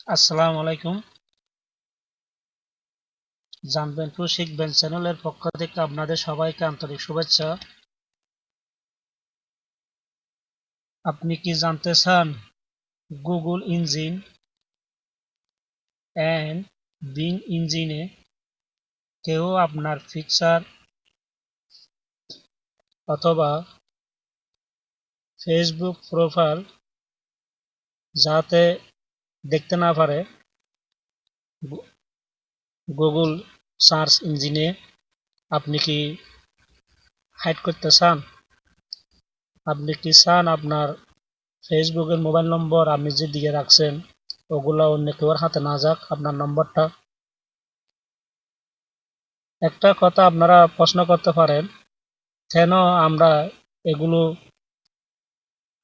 আসসালামু আলাইকুম। জানবেন টু শিখবেন চ্যানেলের পক্ষ থেকে আপনাদের সবাইকে আন্তরিক শুভেচ্ছা। আপনি কি জানতে চান গুগল ইঞ্জিন অ্যান্ড বিং ইঞ্জিনে কেউ আপনার পিকচার অথবা ফেসবুক প্রোফাইল যাতে দেখতে না পারে গুগল সার্চ ইঞ্জিনে আপনি কি হাইড করতে চান? আপনি কি চান আপনার ফেসবুকের মোবাইল নম্বর আপনি যে দিয়ে রাখছেন ওগুলা অন্য কেউ হাতে না যাক আপনার নম্বরটা? একটা কথা আপনারা প্রশ্ন করতে পারেন, কেন আমরা এগুলো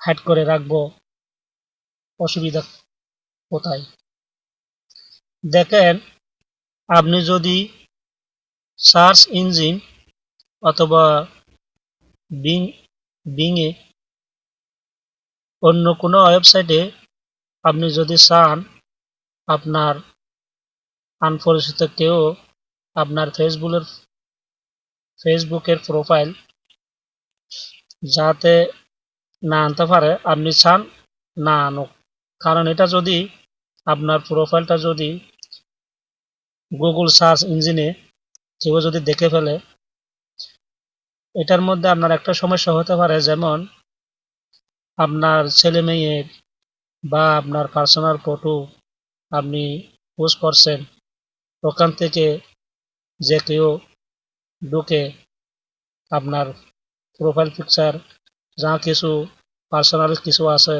হাইড করে রাখবো, অসুবিধা কোথায়? দেখেন, আপনি যদি সার্চ ইঞ্জিন অথবা বিং বিংয়ে অন্য কোনো ওয়েবসাইটে আপনি যদি চান আপনার আনপরিচিত কেউ আপনার ফেসবুকের প্রোফাইল যাতে না আনতে পারে, আপনি চান না আনুক। কারণ এটা যদি আপনার প্রোফাইলটা যদি গুগল সার্চ ইঞ্জিনে কেউ যদি দেখে ফেলে, এটার মধ্যে আপনার একটা সমস্যা হতে পারে, যেমন আপনার ছেলে মেয়ের বা আপনার পার্সোনাল ফটো আপনি পোস্ট করছেন, ওখান থেকে যে কেউ ঢুকে আপনার প্রোফাইল পিকচার যা কিছু পার্সোনাল কিছু আছে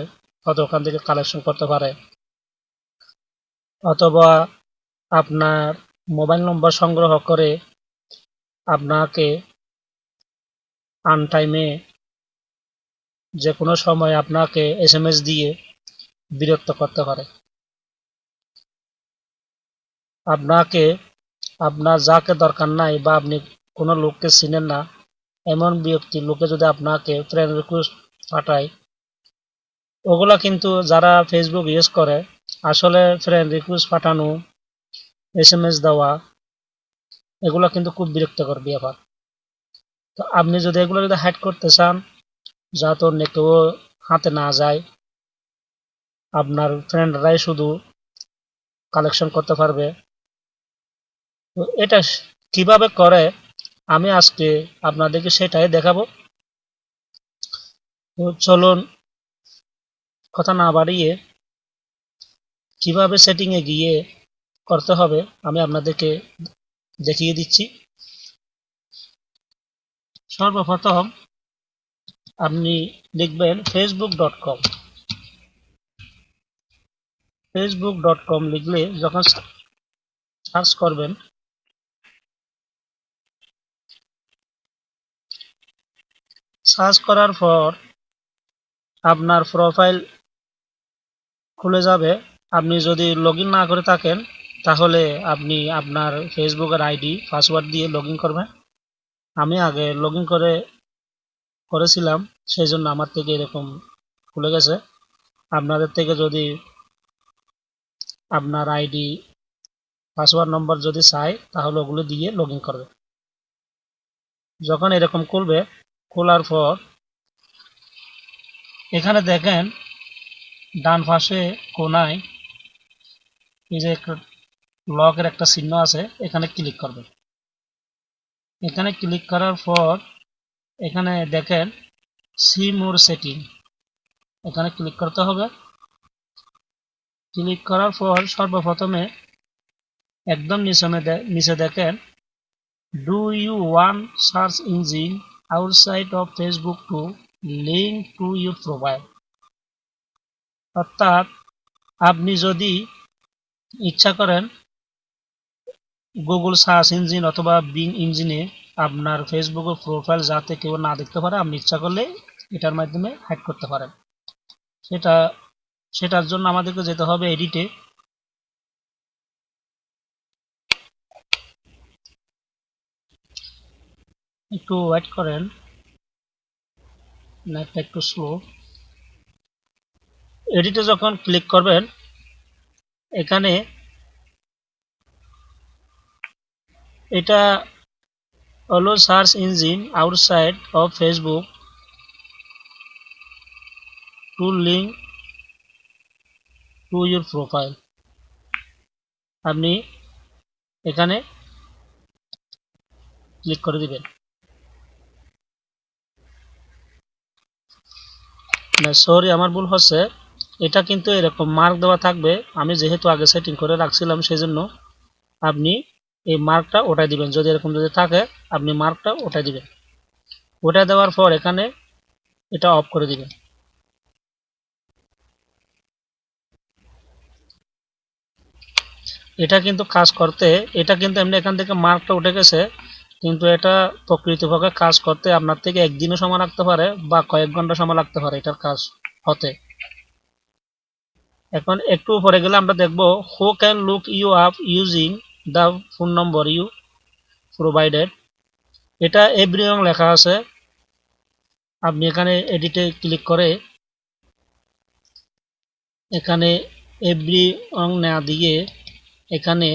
হয়তো ওখান থেকে কালেকশন করতে পারে, অথবা আপনার মোবাইল নম্বর সংগ্রহ করে আপনাকে আনটাইমে যে কোনো সময় আপনাকে এসএমএস দিয়ে বিরক্ত করতে পারে। আপনাকে আপনার যাকে দরকার নাই বা আপনি কোনো লোককে চিনেন না এমন লোকে যদি আপনাকে ফ্রেন্ড রিকোয়েস্ট পাঠায়, ওগুলা কিন্তু যারা ফেসবুক ইউজ করে আসলে ফ্রেন্ড রিকোয়েস্ট পাঠানো, এসএমএস দেওয়া এগুলো কিন্তু খুব বিরক্তকর ব্যাপার। তো আপনি যদি এগুলো যদি হাইড করতে চান যাতে অন্য কেউ হাতে না যায়, আপনার ফ্রেন্ডরাই শুধু কালেকশন করতে পারবে, তো এটা কিভাবে করে আমি আজকে আপনাদেরকে সেটাই দেখাবো। তো চলুন কথা না বাড়িয়ে কিভাবে সেটিংয়ে গিয়ে করতে হবে আমি আপনাদেরকে দেখিয়ে দিচ্ছি। সর্বপ্রথম আপনি লিখবেন facebook.com। facebook.com লিখলে যখন সার্চ করবেন, সার্চ করার পর আপনার প্রোফাইল খুলে যাবে। আপনি যদি লগ ইন না করে থাকেন তাহলে আপনি আপনার ফেসবুকের আইডি পাসওয়ার্ড দিয়ে লগ ইন করবেন। আমি আগে লগ ইন করেছিলাম, সেই জন্য আমার থেকে এরকম খুলে গেছে। আপনাদের থেকে যদি আপনার আইডি পাসওয়ার্ড নম্বর যদি চাই তাহলে ওগুলো দিয়ে লগ ইন করবে। যখন এরকম খুলবে, খোলার পর এখানে দেখেন ডান পাশে কোনায় এই যে লকের একটা চিহ্ন আছে, এখানে ক্লিক করবেন। এখানে ক্লিক করার পর এখানে দেখেন সি মোর সেটিং, এখানে ক্লিক করতে হবে। ক্লিক করার পর সর্বপ্রথমে একদম নিচে দেখেন do you want search engine outside of Facebook to link to your profile, অর্থাৎ আপনি যদি ইচ্ছা করেন গুগল সার্চ ইঞ্জিন অথবা বিং ইঞ্জিনে আপনার ফেসবুকের প্রোফাইল যাতে কেউ না দেখতে পারে, আপনি ইচ্ছা করলে এটার মাধ্যমে হাইড করতে পারেন। সেটার জন্য আমাদেরকে যেতে হবে এডিটে। একটু ওয়েট করেন, নেটটা একটু স্লো। এডিটে যখন ক্লিক করবেন এখানে এটা হলো search engine outside of Facebook to link to your profile. আপনি এখানে ক্লিক করে দিবেন। না সরি, আমার ভুল হচ্ছে। এটা কিন্তু এরকম মার্ক দেওয়া থাকবে, আমি যেহেতু আগে সেটিং করে রাখছিলাম সেই জন্য আপনি এই মার্কটা ওঠাই দিবেন। যদি এরকম যদি থাকে আপনি মার্কটা ওঠাই দিবেন। ওটা দেওয়ার পর এখানে এটা অফ করে দিবেন। এটা কিন্তু কাজ করতে, এটা কিন্তু এমনি এখান থেকে মার্কটা উঠে গেছে, কিন্তু এটা প্রকৃতপক্ষে কাজ করতে আপনার থেকে একদিনও সময় লাগতে পারে বা কয়েক ঘন্টা সময় লাগতে পারে এটার কাজ হতে। এখন একটু উপরে গেলে আমরা দেখব who can look you up using the phone number you provided. এটা এভরিওয়ান লেখা আছে। আপনি এখানে এডিটে ক্লিক করে এখানে এভরিওয়ান না দিয়ে এখানে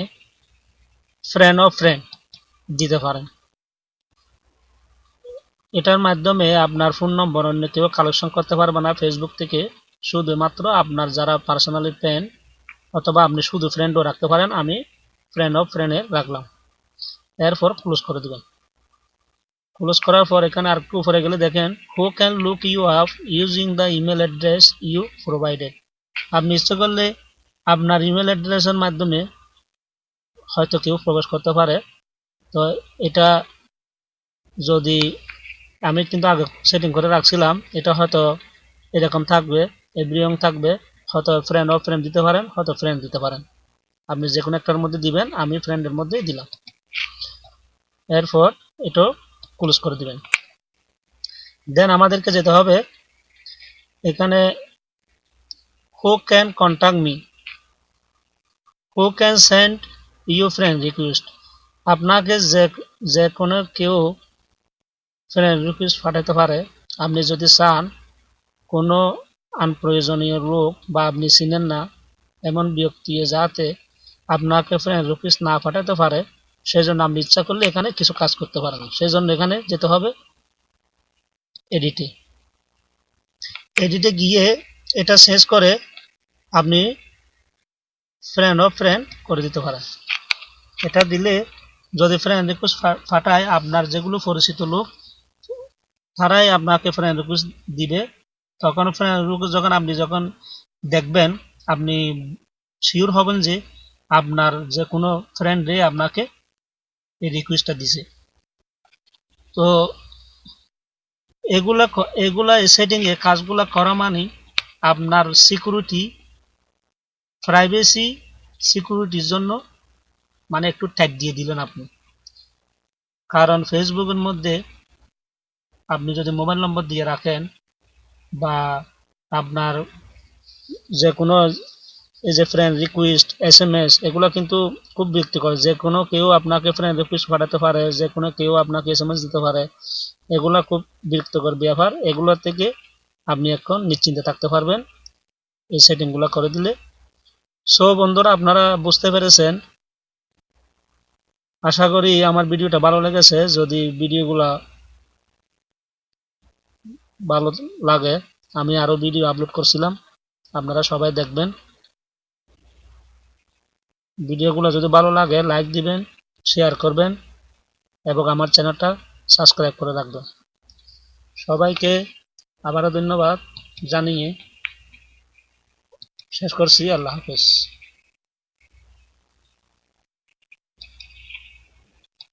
ফ্রেন্ড অফ ফ্রেন্ড দিতে পারেন। এটার মাধ্যমে আপনার ফোন নম্বর অন্য কেউ কালেকশন করতে পারবে না ফেসবুক থেকে, শুধুমাত্র আপনার যারা পার্সোনালি ফ্রেন্ড অথবা আপনি শুধু ফ্রেন্ডও রাখতে পারেন। আমি ফ্রেন্ড অফ ফ্রেন্ডে রাখলাম, এরপর ক্লোজ করে দেবেন। ক্লোজ করার পর এখানে আর একটু উপরে গেলে দেখেন who can look you up using the email address you provided. আপনি ইচ্ছে করলে আপনার ইমেল অ্যাড্রেসের মাধ্যমে হয়তো কেউ প্রবেশ করতে পারে। তো এটা যদি আমি কিন্তু আগে সেটিং করে রাখছিলাম, এটা হয়তো এরকম থাকবে, এভরিওয়ান থাকবে, হয়তো ফ্রেন্ড অফ ফ্রেন্ড দিতে পারেন, হয়তো ফ্রেন্ড দিতে পারেন। আপনি যে কোনো একটার মধ্যে দিবেন, আমি ফ্রেন্ডের মধ্যেই দিলাম। এরপর এটা ক্লোজ করে দিবেন। দেন আমাদেরকে যেতে হবে এখানে who can contact me, who can send you friend request. আপনাকে যে কোনো কেউ ফ্রেন্ড রিকোয়েস্ট পাঠাতে পারে। আপনি যদি চান কোনো আনপ্রয়োজনীয় লোক বা আপনি চিনেন না এমন ব্যক্তি যাতে আপনাকে ফ্রেন্ড রিকোয়েস্ট না পাঠাতে পারে, সেজন্য আপনি ইচ্ছা করলে এখানে কিছু কাজ করতে পারেন। সেজন্য এখানে যেতে হবে এডিটে। এডিটে গিয়ে এটা শেষ করে আপনি ফ্রেন্ড অফ ফ্রেন্ড করে দিতে পারেন। এটা দিলে যদি ফ্রেন্ড রিকোয়েস্ট পাঠায়, আপনার যেগুলো পরিচিত লোক তারাই আপনাকে ফ্রেন্ড রিকোয়েস্ট দিবে। তখন ফ্রেন্ড রিকোয়েস্ট যখন আপনি যখন দেখবেন, আপনি শিওর হবেন যে আপনার যে কোনো ফ্রেন্ডে আপনাকে এই রিকোয়েস্টটা দিছে। তো এগুলা সেটিং এ কাজগুলা করা মানে আপনার সিকিউরিটি, প্রাইভেসি সিকিউরিটির জন্য মানে একটু ট্যাগ দিয়ে দিলেন আপনি। কারণ ফেসবুকের মধ্যে আপনি যদি মোবাইল নম্বর দিয়ে রাখেন বা আপনার যে কোনো এই যে ফ্রেন্ড রিকোয়েস্ট SMS এগুলো কিন্তু খুব ব্যক্তিগত, যে কোনো কেউ আপনাকে ফ্রেন্ড রিকোয়েস্ট পাঠাতে পারে, যে কোনো কেউ আপনাকে SMS দিতে পারে। এগুলো খুব বিরক্তিকর ব্যাপার। এগুলো থেকে আপনি এখন নিশ্চিন্তে থাকতে পারবেন এই সেটিংগুলো করে দিলে। সো বন্ধুরা, আপনারা বুঝতে পেরেছেন। আশা করি আমার ভিডিওটা ভালো লেগেছে। যদি ভিডিওগুলা ভালো লাগে, আমি আরো ভিডিও আপলোড করছিলাম, আপনারা সবাই দেখবেন। ভিডিওগুলো যদি ভালো লাগে লাইক দিবেন, শেয়ার করবেন এবং আমার চ্যানেলটা সাবস্ক্রাইব করে রাখবেন। সবাইকে আবারও ধন্যবাদ জানিয়ে শেষ করছি। আল্লাহ হাফেজ।